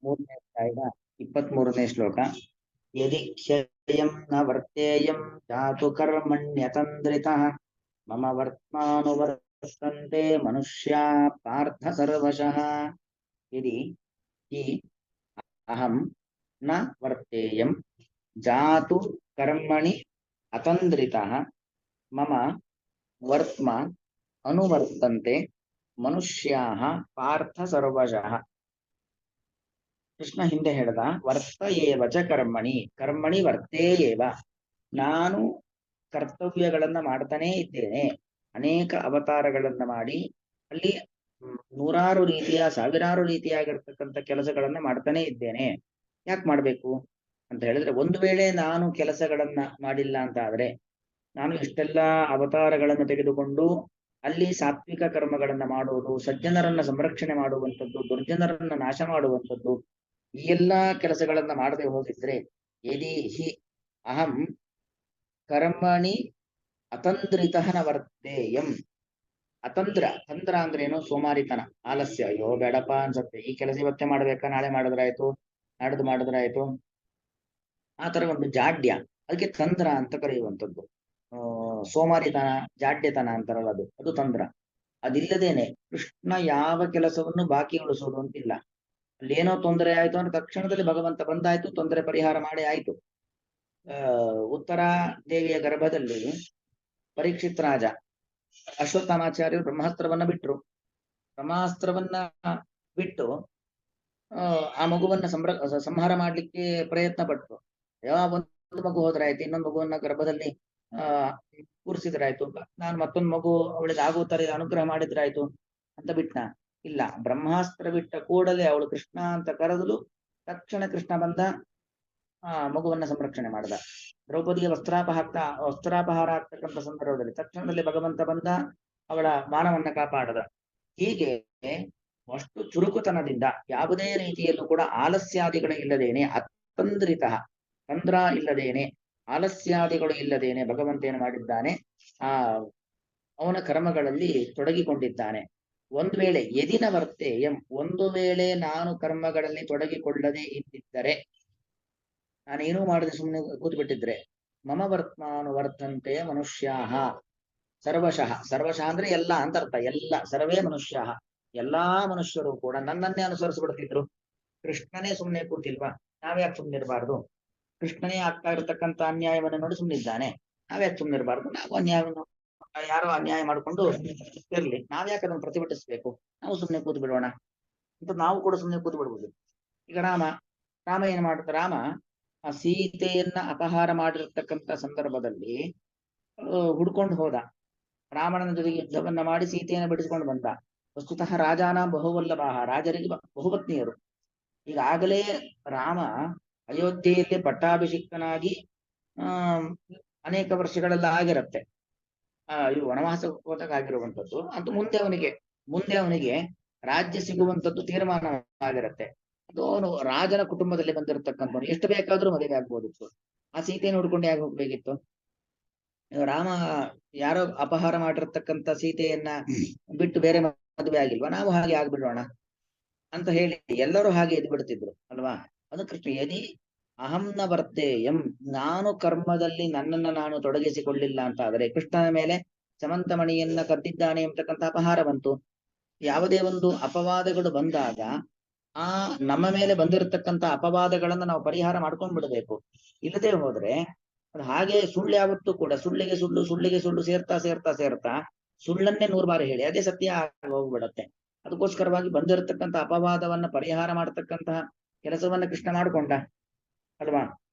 ಮೂರನೇ ಅಧ್ಯಾಯದ 23ನೇ ಶ್ಲೋಕ. ಯದಿ ಕ್ಷಯಂ ನ ವರ್ತೇಯಂ ಜಾತು ಕರ್ಮಣ್ಯತಂದ್ರಿತಃ ಮಮ ವರ್ತ್ಮಾನುವರ್ತಂತೆ ಮನುಷ್ಯಾ ಪಾರ್ಥ ಸರ್ವಶಃ. ಯದಿ ಹಿ ಅಹಂ ನ ವರ್ತೇಯಂ ಜಾತು ಕರ್ಮಣಿ ಅತಂದ್ರಿತಃ ಮಮ ವರ್ತ್ಮ ಅನುವರ್ತಂತೆ ಮನುಷ್ಯಾಃ ಪಾರ್ಥ ಸರ್ವಶಃ. ಕೃಷ್ಣ ಹಿಂದೆ ಹೇಳಿದ ವರ್ತ ಏವಚ ಕರ್ಮಣಿ ಕರ್ಮಣಿ ವರ್ತೇ ಏವ. ನಾನು ಕರ್ತವ್ಯಗಳನ್ನ ಮಾಡ್ತಾನೇ ಇದ್ದೇನೆ. ಅನೇಕ ಅವತಾರಗಳನ್ನ ಮಾಡಿ ಅಲ್ಲಿ ನೂರಾರು ರೀತಿಯ ಸಾವಿರಾರು ರೀತಿಯಾಗಿರ್ತಕ್ಕಂಥ ಕೆಲಸಗಳನ್ನ ಮಾಡ್ತಾನೆ ಇದ್ದೇನೆ. ಯಾಕೆ ಮಾಡ್ಬೇಕು ಅಂತ ಹೇಳಿದ್ರೆ, ಒಂದು ವೇಳೆ ನಾನು ಕೆಲಸಗಳನ್ನ ಮಾಡಿಲ್ಲ ಅಂತ ಆದ್ರೆ, ನಾನು ಇಷ್ಟೆಲ್ಲ ಅವತಾರಗಳನ್ನು ತೆಗೆದುಕೊಂಡು ಅಲ್ಲಿ ಸಾತ್ವಿಕ ಕರ್ಮಗಳನ್ನ ಮಾಡುವುದು, ಸಜ್ಜನರನ್ನ ಸಂರಕ್ಷಣೆ ಮಾಡುವಂಥದ್ದು, ದುರ್ಜನರನ್ನ ನಾಶ ಮಾಡುವಂಥದ್ದು, ಈ ಎಲ್ಲಾ ಕೆಲಸಗಳನ್ನ ಮಾಡದೆ ಹೋಗಿದ್ರೆ, ಯದಿ ಹಿ ಅಹಂ ಕರ್ಮಣಿ ಅತಂದ್ರಿತಃ ನ ವರ್ತೇಯಂ. ತಂದ್ರ ಅಂದ್ರೆ ಏನು? ಸೋಮಾರಿತನ, ಆಲಸ್ಯ. ಅಯ್ಯೋ ಬೇಡಪ್ಪ ಅನ್ಸತ್ತೆ, ಈ ಕೆಲಸ ಇವತ್ತೇ ಮಾಡ್ಬೇಕಾ, ನಾಳೆ ಮಾಡಿದ್ರಾಯ್ತು, ನಾಡ್ದು ಮಾಡಿದ್ರಾಯ್ತು, ಆ ತರ ಒಂದು ಜಾಡ್ಯ, ಅದಕ್ಕೆ ತಂದ್ರ ಅಂತ ಕರೆಯುವಂಥದ್ದು. ಸೋಮಾರಿತನ, ಜಾಡ್ಯತನ ಅಂತಾರಲ್ಲ, ಅದು ತಂದ್ರ. ಅದಿಲ್ಲದೇನೆ ಕೃಷ್ಣ ಯಾವ ಕೆಲಸವನ್ನು ಬಾಕಿ ಉಳಿಸೋದು ಅಂತಿಲ್ಲ. ಅಲ್ಲೇನೋ ತೊಂದರೆ ಆಯ್ತು ಅಂದ್ರೆ ತಕ್ಷಣದಲ್ಲಿ ಭಗವಂತ ಬಂದಾಯ್ತು, ತೊಂದರೆ ಪರಿಹಾರ ಮಾಡಿ ಆಯ್ತು. ಉತ್ತರ ದೇವಿಯ ಗರ್ಭದಲ್ಲಿ ಪರೀಕ್ಷಿತ್ ರಾಜ ಅಶ್ವತ್ಥಾಮಾಚಾರ್ಯರು ಬ್ರಹ್ಮಾಸ್ತ್ರವನ್ನ ಬಿಟ್ರು. ಬ್ರಹ್ಮಾಸ್ತ್ರವನ್ನ ಬಿಟ್ಟು ಆ ಮಗುವನ್ನ ಸಂಹಾರ ಮಾಡ್ಲಿಕ್ಕೆ ಪ್ರಯತ್ನ ಪಟ್ರು. ಒಂದು ಮಗು ಹೋದ್ರಾಯ್ತು, ಇನ್ನೊಂದು ಮಗುವನ್ನ ಗರ್ಭದಲ್ಲಿ ಕೂರಿಸಿದ್ರಾಯ್ತು, ನಾನು ಮತ್ತೊಂದು ಮಗು ಅವಳಿಗೆ ಆಗೋ ತರ ಅನುಗ್ರಹ ಮಾಡಿದ್ರಾಯ್ತು ಅಂತ ಬಿಟ್ನ. ಇಲ್ಲ, ಬ್ರಹ್ಮಾಸ್ತ್ರ ಬಿಟ್ಟ ಕೂಡಲೇ ಅವಳು ಕೃಷ್ಣ ಅಂತ ಕರೆದಲು. ತಕ್ಷಣ ಕೃಷ್ಣ ಬಂದ, ಮಗುವನ್ನ ಸಂರಕ್ಷಣೆ ಮಾಡಿದ. ದ್ರೌಪದಿಯ ವಸ್ತ್ರಾಪಹಾರ ಆಗ್ತಕ್ಕಂಥ ಸಂದರ್ಭದಲ್ಲಿ ತಕ್ಷಣದಲ್ಲಿ ಭಗವಂತ ಬಂದ, ಅವಳ ಮಾನವನ್ನ ಕಾಪಾಡದ. ಹೀಗೆ ಅಷ್ಟು ಚುರುಕುತನದಿಂದ, ಯಾವುದೇ ರೀತಿಯಲ್ಲೂ ಕೂಡ ಆಲಸ್ಯಾದಿಗಳು ಇಲ್ಲದೇನೆ, ಅತಂದ್ರಿತ ತಂದ್ರ ಇಲ್ಲದೇನೆ, ಆಲಸ್ಯಾದಿಗಳು ಇಲ್ಲದೇನೆ ಭಗವಂತ ಏನು ಮಾಡಿದ್ದಾನೆ, ಅವನ ಕರ್ಮಗಳಲ್ಲಿ ತೊಡಗಿಕೊಂಡಿದ್ದಾನೆ. ಒಂದು ವೇಳೆ ಯದಿನ ವರ್ತೇಯಂ, ಒಂದು ವೇಳೆ ನಾನು ಕರ್ಮಗಳಲ್ಲಿ ತೊಡಗಿಕೊಳ್ಳದೆ ಇದ್ದಿದ್ದರೆ, ನಾನೇನೂ ಮಾಡದೆ ಸುಮ್ಮನೆ ಕೂತು ಬಿಟ್ಟಿದ್ರೆ, ಮಮ ವರ್ತ್ಮಾನುವರ್ತಂತೆ ಮನುಷ್ಯಾಹ ಸರ್ವಶಃ. ಸರ್ವಶಃ ಅಂದ್ರೆ ಎಲ್ಲ ಅಂತ ಅರ್ಥ. ಎಲ್ಲ, ಸರ್ವೇ ಮನುಷ್ಯಾಹ, ಎಲ್ಲಾ ಮನುಷ್ಯರು ಕೂಡ ನನ್ನನ್ನೇ ಅನುಸರಿಸ್ಬಿಡ್ತಿದ್ರು. ಕೃಷ್ಣನೇ ಸುಮ್ಮನೆ ಕೂತಿಲ್ವಾ, ನಾವ್ಯಾಕೆ ಸುಮ್ಮನಿರಬಾರ್ದು? ಕೃಷ್ಣನೇ ಆಗ್ತಾ ಇರತಕ್ಕಂಥ ಅನ್ಯಾಯವನ್ನು ನೋಡಿ ಸುಮ್ಮನಿದ್ದಾನೆ, ನಾವ್ಯಾಕೆ ಸುಮ್ಮನಿರಬಾರ್ದು? ನಾವು ಅನ್ಯಾಯವನ್ನು, ಯಾರೋ ಅನ್ಯಾಯ ಮಾಡಿಕೊಂಡು ಇರ್ಲಿ, ನಾವ್ಯಾಕೆ ಅದನ್ನು ಪ್ರತಿಭಟಿಸ್ಬೇಕು? ನಾವು ಸುಮ್ಮನೆ ಕೂತು ಬಿಡೋಣ ಅಂತ ನಾವು ಕೂಡ ಸುಮ್ಮನೆ ಕೂತು ಬಿಡ್ಬೋದು. ಈಗ ರಾಮ ಏನ್ ಮಾಡುತ್ತ, ರಾಮ ಆ ಸೀತೆಯನ್ನ ಅಪಹಾರ ಮಾಡಿರ್ತಕ್ಕಂಥ ಸಂದರ್ಭದಲ್ಲಿ ಹುಡ್ಕೊಂಡು ಹೋದ. ರಾವಣನ ಜೊತೆಗೆ ಯುದ್ಧವನ್ನ ಮಾಡಿ ಸೀತೆಯನ್ನು ಬಿಡಿಸ್ಕೊಂಡು ಬಂದ. ವಸ್ತುತಃ ರಾಜಾನ ಬಹುವಲ್ಲಭಾಹ, ರಾಜರಿಗೆ ಬಹುಪತ್ನಿಯರು. ಈಗಾಗಲೇ ರಾಮ ಅಯೋಧ್ಯೆಯಲ್ಲಿ ಪಟ್ಟಾಭಿಷಿಕ್ತನಾಗಿ ಅನೇಕ ವರ್ಷಗಳೆಲ್ಲ ಆಗಿರತ್ತೆ. ಇವು ವನವಾಸ ಹೋದಾಗ ಆಗಿರುವಂಥದ್ದು. ಅದು ಮುಂದೆ ಅವನಿಗೆ ರಾಜ್ಯ ಸಿಗುವಂಥದ್ದು ತೀರ್ಮಾನ ಆಗಿರತ್ತೆ. ಅದು ಅವನು ರಾಜನ ಕುಟುಂಬದಲ್ಲಿ ಬಂದಿರತಕ್ಕಂಥವನು, ಎಷ್ಟು ಬೇಕಾದ್ರೂ ಮದುವೆ ಆಗ್ಬೋದಿತ್ತು. ಆ ಸೀತೆಯನ್ನು ಹುಡ್ಕೊಂಡು ಯಾಕೆ ಹೋಗ್ಬೇಕಿತ್ತು? ರಾಮ ಯಾರೋ ಅಪಹಾರ ಮಾಡಿರ್ತಕ್ಕಂಥ ಸೀತೆಯನ್ನ ಬಿಟ್ಟು ಬೇರೆ ಮದುವೆ ಆಗಿಲ್ವಾ, ನಾವು ಹಾಗೆ ಆಗ್ಬಿಡೋಣ ಅಂತ ಹೇಳಿ ಎಲ್ಲರೂ ಹಾಗೆ ಎದ್ದು ಬಿಡ್ತಿದ್ರು ಅಲ್ವಾ? ಅದು ಕೃಷ್ಣ ಯದಿ ಅಹಂನ ವರ್ತೇಯಂ, ನಾನು ಕರ್ಮದಲ್ಲಿ ನನ್ನನ್ನು ನಾನು ತೊಡಗಿಸಿಕೊಳ್ಳಿಲ್ಲ ಅಂತ ಆದರೆ, ಕೃಷ್ಣನ ಮೇಲೆ ಸಮಂತಮಣಿಯನ್ನ ಕದ್ದಿದ್ದಾನೆ ಎಂಬತಕ್ಕಂಥ ಅಪಹಾರ ಬಂತು. ಯಾವುದೇ ಒಂದು ಅಪವಾದಗಳು ಬಂದಾಗ ನಮ್ಮ ಮೇಲೆ ಬಂದಿರತಕ್ಕಂಥ ಅಪವಾದಗಳನ್ನ ನಾವು ಪರಿಹಾರ ಮಾಡ್ಕೊಂಡ್ ಬಿಡಬೇಕು. ಇಲ್ಲದೆ ಹೋದ್ರೆ ಅದು ಹಾಗೆ ಸುಳ್ಳು ಯಾವತ್ತೂ ಕೂಡ ಸುಳ್ಳಿಗೆ ಸುಳ್ಳು ಸೇರ್ತಾ ಸುಳ್ಳನ್ನೇ 100 ಬಾರಿ ಹೇಳಿ ಅದೇ ಸತ್ಯ ಹೋಗ್ಬಿಡತ್ತೆ. ಅದಕ್ಕೋಸ್ಕರವಾಗಿ ಬಂದಿರತಕ್ಕಂಥ ಅಪವಾದವನ್ನ ಪರಿಹಾರ ಮಾಡತಕ್ಕಂತಹ ಕೆಲಸವನ್ನ ಕೃಷ್ಣ ಮಾಡಿಕೊಂಡ ಅಲ್ವಾ?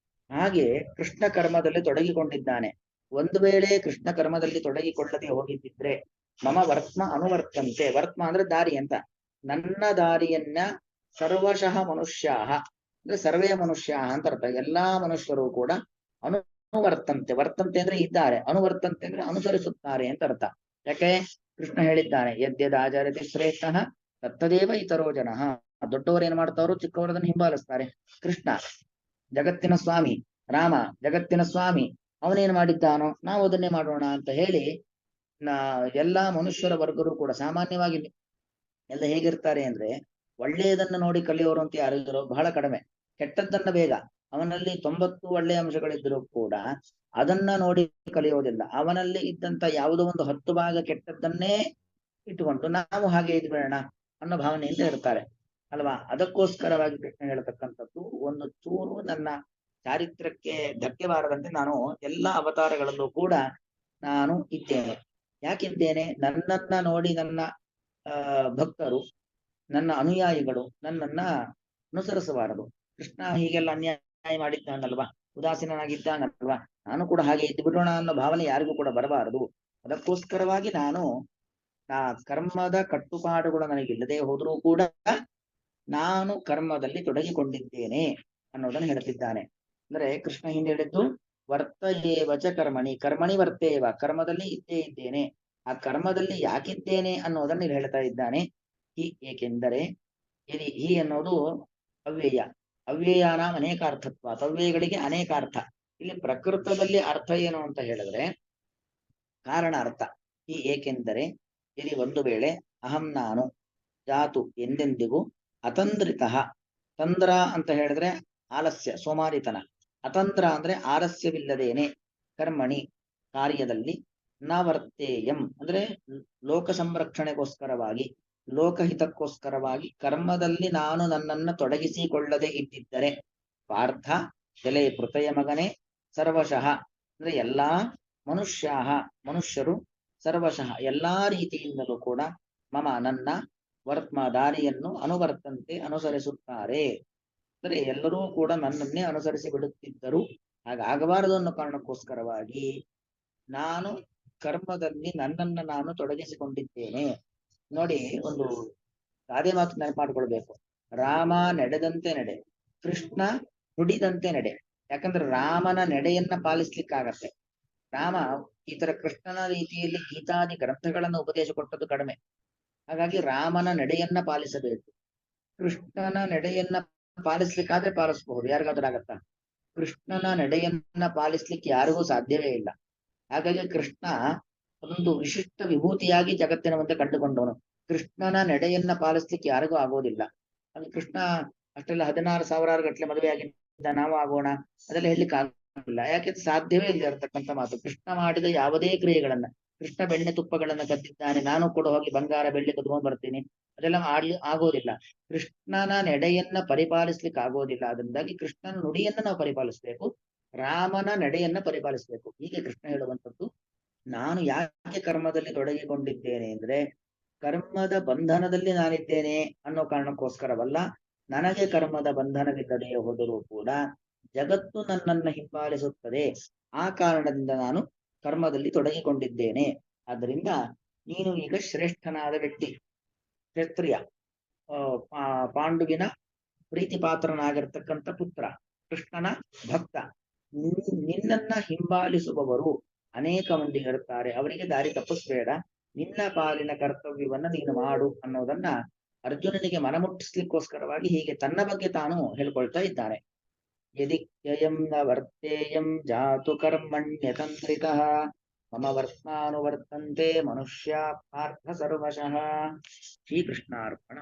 ಹಾಗೆ ಕೃಷ್ಣ ಕರ್ಮದಲ್ಲಿ ತೊಡಗಿಕೊಂಡಿದ್ದಾನೆ. ಒಂದು ವೇಳೆ ಕೃಷ್ಣ ಕರ್ಮದಲ್ಲಿ ತೊಡಗಿಕೊಳ್ಳದೆ ಹೋಗಿದ್ದಿದ್ರೆ, ಮಮ ವರ್ತ್ಮ ಅನುವರ್ತಂತೆ, ವರ್ತ್ಮ ಅಂದ್ರೆ ದಾರಿ ಅಂತ, ನನ್ನ ದಾರಿಯನ್ನ ಸರ್ವಶಃ ಮನುಷ್ಯಾಹ ಅಂದ್ರೆ ಸರ್ವೇ ಮನುಷ್ಯಾಹ ಅಂತ ಅರ್ಥ. ಎಲ್ಲಾ ಮನುಷ್ಯರು ಕೂಡ ಅನುವರ್ತಂತೆ, ವರ್ತಂತೆ ಅಂದ್ರೆ ಇದ್ದಾರೆ, ಅನುವರ್ತಂತೆ ಅಂದ್ರೆ ಅನುಸರಿಸುತ್ತಾರೆ ಅಂತ ಅರ್ಥ. ಯಾಕೆ? ಕೃಷ್ಣ ಹೇಳಿದ್ದಾನೆ, ಯದ್ಯದಾಚರತಿ ಶ್ರೇಷ್ಠ ತತ್ತದೇವ ಇತರೋ ಜನಃ. ದೊಡ್ಡವರು ಏನ್ ಮಾಡ್ತಾರೋ ಚಿಕ್ಕವರದನ್ನು ಹಿಂಬಾಲಿಸ್ತಾರೆ. ಕೃಷ್ಣ ಜಗತ್ತಿನ ಸ್ವಾಮಿ, ರಾಮ ಜಗತ್ತಿನ ಸ್ವಾಮಿ, ಅವನೇನ್ ಮಾಡಿದ್ದಾನೋ ನಾವು ಅದನ್ನೇ ಮಾಡೋಣ ಅಂತ ಹೇಳಿ ಎಲ್ಲಾ ಮನುಷ್ಯರ ವರ್ಗರು ಕೂಡ ಸಾಮಾನ್ಯವಾಗಿ ಎಲ್ಲ ಹೇಗಿರ್ತಾರೆ ಅಂದ್ರೆ, ಒಳ್ಳೆಯದನ್ನ ನೋಡಿ ಕಲಿಯೋರು ಅಂತ ಯಾರಿದ್ರು ಬಹಳ ಕಡಿಮೆ. ಕೆಟ್ಟದ್ದನ್ನ ಬೇಗ, ಅವನಲ್ಲಿ 90 ಒಳ್ಳೆಯ ಅಂಶಗಳಿದ್ರೂ ಕೂಡ ಅದನ್ನ ನೋಡಿ ಕಲಿಯೋದಿಲ್ಲ. ಅವನಲ್ಲಿ ಇದ್ದಂತ ಯಾವುದೋ ಒಂದು 10 ಭಾಗ ಕೆಟ್ಟದ್ದನ್ನೇ ಇಟ್ಟುಕೊಂಡು ನಾವು ಹಾಗೆ ಇದ್ಬೇಡ ಅನ್ನೋ ಭಾವನೆಯಿಂದ ಇರ್ತಾರೆ ಅಲ್ವಾ. ಅದಕ್ಕೋಸ್ಕರವಾಗಿ ಕೃಷ್ಣ ಹೇಳ್ತಕ್ಕಂಥದ್ದು, ಒಂದು ಚೂರು ನನ್ನ ಚಾರಿತ್ರಕ್ಕೆ ಧಕ್ಕೆ ಬಾರದಂತೆ ನಾನು ಎಲ್ಲ ಅವತಾರಗಳಲ್ಲೂ ಕೂಡ ನಾನು ಇದ್ದೇನೆ. ಯಾಕಿದ್ದೇನೆ? ನನ್ನನ್ನ ನೋಡಿ ನನ್ನ ಭಕ್ತರು, ನನ್ನ ಅನುಯಾಯಿಗಳು ನನ್ನನ್ನ ಅನುಸರಿಸಬಾರದು. ಕೃಷ್ಣ ಹೀಗೆಲ್ಲ ಅನ್ಯಾಯ ಮಾಡಿದ್ದಾನಲ್ವಾ, ಉದಾಸೀನಾಗಿದ್ದಾನಲ್ವಾ, ನಾನು ಕೂಡ ಹಾಗೆ ಇದ್ದು ಬಿಡೋಣ ಅನ್ನೋ ಭಾವನೆ ಯಾರಿಗೂ ಕೂಡ ಬರಬಾರದು. ಅದಕ್ಕೋಸ್ಕರವಾಗಿ ನಾನು ಕರ್ಮದ ಕಟ್ಟುಪಾಡುಗಳು ನನಗಿಲ್ಲದೆ ಹೋದರೂ ಕೂಡ ನಾನು ಕರ್ಮದಲ್ಲಿ ತೊಡಗಿಕೊಂಡಿದ್ದೇನೆ ಅನ್ನೋದನ್ನು ಹೇಳ್ತಿದ್ದಾನೆ. ಅಂದ್ರೆ ಕೃಷ್ಣ ಹಿಂದೆ ಹೇಳಿದ್ದು ವರ್ತಯೇವಚ ಕರ್ಮಣಿ, ಕರ್ಮಣಿ ವರ್ತೇವ, ಕರ್ಮದಲ್ಲಿ ಇದ್ದೇ ಇದ್ದೇನೆ. ಆ ಕರ್ಮದಲ್ಲಿ ಯಾಕಿದ್ದೇನೆ ಅನ್ನೋದನ್ನು ಇಲ್ಲಿ ಹೇಳ್ತಾ ಇದ್ದಾನೆ. ಏಕೆಂದರೆ ಈ ಅನ್ನೋದು ಅವ್ಯಯ, ಅವ್ಯಯಾನ ಅನೇಕಾರ್ಥತ್ವ, ಅವ್ಯಯಗಳಿಗೆ ಅನೇಕಾರ್ಥ. ಇಲ್ಲಿ ಪ್ರಕೃತದಲ್ಲಿ ಅರ್ಥ ಏನು ಅಂತ ಹೇಳಿದ್ರೆ ಕಾರಣ ಅರ್ಥ. ಏಕೆಂದರೆ ಇಲ್ಲಿ ಒಂದು ವೇಳೆ ಅಹಂ ನಾನು ಜಾತು ಎಂದೆಂದಿಗೂ ಅತಂದ್ರಿತ, ತಂದ್ರ ಅಂತ ಹೇಳಿದ್ರೆ ಆಲಸ್ಯ ಸೋಮಾರಿತನ, ಅತಂತ್ರ ಅಂದ್ರೆ ಆಲಸ್ಯವಿಲ್ಲದೇನೆ ಕರ್ಮಣಿ ಕಾರ್ಯದಲ್ಲಿ ನ ವರ್ತೇಯಂ ಅಂದ್ರೆ ಲೋಕ ಸಂರಕ್ಷಣೆಗೋಸ್ಕರವಾಗಿ ಲೋಕಹಿತಕ್ಕೋಸ್ಕರವಾಗಿ ಕರ್ಮದಲ್ಲಿ ನಾನು ನನ್ನನ್ನು ತೊಡಗಿಸಿಕೊಳ್ಳದೆ ಇಟ್ಟಿದ್ದರೆ ಪಾರ್ಥ ಎಲೆ ಪೃಥಯ ಮಗನೇ ಸರ್ವಶಃ ಅಂದ್ರೆ ಎಲ್ಲಾ ಮನುಷ್ಯರು ಸರ್ವಶಃ ಎಲ್ಲಾ ರೀತಿಯಿಂದಲೂ ಕೂಡ ಮಮ ನನ್ನ ದಾರಿಯನ್ನು ಅನುವರ್ತಂತೆ ಅನುಸರಿಸುತ್ತಾರೆ. ಅಂದ್ರೆ ಎಲ್ಲರೂ ಕೂಡ ನನ್ನನ್ನೇ ಅನುಸರಿಸಿ ಬಿಡುತ್ತಿದ್ದರು. ಹಾಗಾಗಬಾರದು ಅನ್ನೋ ಕಾರಣಕ್ಕೋಸ್ಕರವಾಗಿ ನಾನು ಕರ್ಮದಲ್ಲಿ ನನ್ನನ್ನ ನಾನು ತೊಡಗಿಸಿಕೊಂಡಿದ್ದೇನೆ. ನೋಡಿ, ಒಂದು ಗಾದೆ ಮಾತು ನೆನಪು ಮಾಡ್ಕೊಳ್ಬೇಕು. ರಾಮ ನಡೆದಂತೆ ನಡೆ, ಕೃಷ್ಣ ನುಡಿದಂತೆ ನಡೆ. ಯಾಕಂದ್ರೆ ರಾಮನ ನಡೆಯನ್ನ ಪಾಲಿಸ್ಲಿಕ್ಕಾಗತ್ತೆ. ರಾಮ ಈ ತರ ಕೃಷ್ಣನ ರೀತಿಯಲ್ಲಿ ಗೀತಾದಿ ಗ್ರಂಥಗಳನ್ನು ಉಪದೇಶ ಕೊಟ್ಟದ್ದು ಕಡಿಮೆ. ಹಾಗಾಗಿ ರಾಮನ ನಡೆಯನ್ನ ಪಾಲಿಸಬೇಕು. ಕೃಷ್ಣನ ನಡೆಯನ್ನ ಪಾಲಿಸ್ಲಿಕ್ಕಾದ್ರೆ ಪಾಲಿಸಬಹುದು, ಯಾರಿಗಾದ್ರೂ ಆಗತ್ತಾ? ಕೃಷ್ಣನ ನಡೆಯನ್ನ ಪಾಲಿಸ್ಲಿಕ್ಕೆ ಯಾರಿಗೂ ಸಾಧ್ಯವೇ ಇಲ್ಲ. ಹಾಗಾಗಿ ಕೃಷ್ಣ ಒಂದು ವಿಶಿಷ್ಟ ವಿಭೂತಿಯಾಗಿ ಜಗತ್ತಿನ ಮುಂದೆ ಕಂಡುಕೊಂಡವನು. ಕೃಷ್ಣನ ನಡೆಯನ್ನ ಪಾಲಿಸ್ಲಿಕ್ಕೆ ಯಾರಿಗೂ ಆಗೋದಿಲ್ಲ. ಅದು ಕೃಷ್ಣ ಅಷ್ಟೆಲ್ಲ 16,000 ಗಟ್ಟಲೆ ಮದುವೆ ಆಗಿದ್ದ ನಾವು ಆಗೋಣ ಅದೆಲ್ಲ ಹೇಳಲಿಕ್ಕೆ ಆಗೋದಿಲ್ಲ. ಯಾಕೆಂದ್ರೆ ಸಾಧ್ಯವೇ ಇಲ್ಲ ಇರತಕ್ಕಂಥ ಮಾತು. ಕೃಷ್ಣ ಮಾಡಿದ ಯಾವುದೇ ಕ್ರಿಯೆಗಳನ್ನ, ಕೃಷ್ಣ ಬೆಣ್ಣೆ ತುಪ್ಪಗಳನ್ನ ಕದ್ದಿದ್ದಾನೆ, ನಾನು ಕೂಡ ಹೋಗಿ ಬಂಗಾರ ಬೆಳ್ಳಿ ಕದ್ಕೊಂಡು ಬರ್ತೀನಿ, ಅದೆಲ್ಲ ಆಗೋದಿಲ್ಲ. ಕೃಷ್ಣನ ನಡೆಯನ್ನ ಪರಿಪಾಲಿಸ್ಲಿಕ್ಕೆ ಆಗೋದಿಲ್ಲ. ಅದರಿಂದಾಗಿ ಕೃಷ್ಣನ ನುಡಿಯನ್ನ ನಾವು ಪರಿಪಾಲಿಸ್ಬೇಕು, ರಾಮನ ನಡೆಯನ್ನ ಪರಿಪಾಲಿಸ್ಬೇಕು. ಹೀಗೆ ಕೃಷ್ಣ ಹೇಳುವಂಥದ್ದು. ನಾನು ಯಾಕೆ ಕರ್ಮದಲ್ಲಿ ತೊಡಗಿಕೊಂಡಿದ್ದೇನೆ ಅಂದ್ರೆ ಕರ್ಮದ ಬಂಧನದಲ್ಲಿ ನಾನಿದ್ದೇನೆ ಅನ್ನೋ ಕಾರಣಕ್ಕೋಸ್ಕರವಲ್ಲ. ನನಗೆ ಕರ್ಮದ ಬಂಧನವಿಲ್ಲದೆ ಹೋದರೂ ಕೂಡ ಜಗತ್ತು ನನ್ನನ್ನ ಹಿಂಬಾಲಿಸುತ್ತದೆ. ಆ ಕಾರಣದಿಂದ ನಾನು ಕರ್ಮದಲ್ಲಿ ತೊಡಗಿಕೊಂಡಿದ್ದೇನೆ. ಆದ್ರಿಂದ ನೀನು ಈಗ ಶ್ರೇಷ್ಠನಾದ ವ್ಯಕ್ತಿ, ಕ್ಷತ್ರಿಯ, ಪಾಂಡುವಿನ ಪ್ರೀತಿ ಪಾತ್ರನಾಗಿರ್ತಕ್ಕಂಥ ಪುತ್ರ, ಕೃಷ್ಣನ ಭಕ್ತ. ನಿನ್ನನ್ನ ಹಿಂಬಾಲಿಸುವವರು ಅನೇಕ ಮಂದಿ ಇರುತ್ತಾರೆ, ಅವರಿಗೆ ದಾರಿ ತಪ್ಪಿಸ್ಬೇಡ, ನಿನ್ನ ಪಾಲಿನ ಕರ್ತವ್ಯವನ್ನ ನೀನು ಮಾಡು ಅನ್ನೋದನ್ನ ಅರ್ಜುನನಿಗೆ ಮನಮುಟ್ಟಿಸ್ಲಿಕ್ಕೋಸ್ಕರವಾಗಿ ಹೀಗೆ ತನ್ನ ಬಗ್ಗೆ ತಾನು ಹೇಳ್ಕೊಳ್ತಾ ಇದ್ದಾನೆ. ಯದಿಕ್ಯಯಂ ನ ವರ್ತೇಯಂ ಜಾತು ಕರ್ಮಣ್ಯತಂತ್ರಿತಃ ಮಮ ವರ್ತಮಾನುವರ್ತಂತೆ ಮನುಷ್ಯ ಪಾರ್ಥ ಸರ್ವಶಃ. ಶ್ರೀಕೃಷ್ಣಾರ್ಪಣ.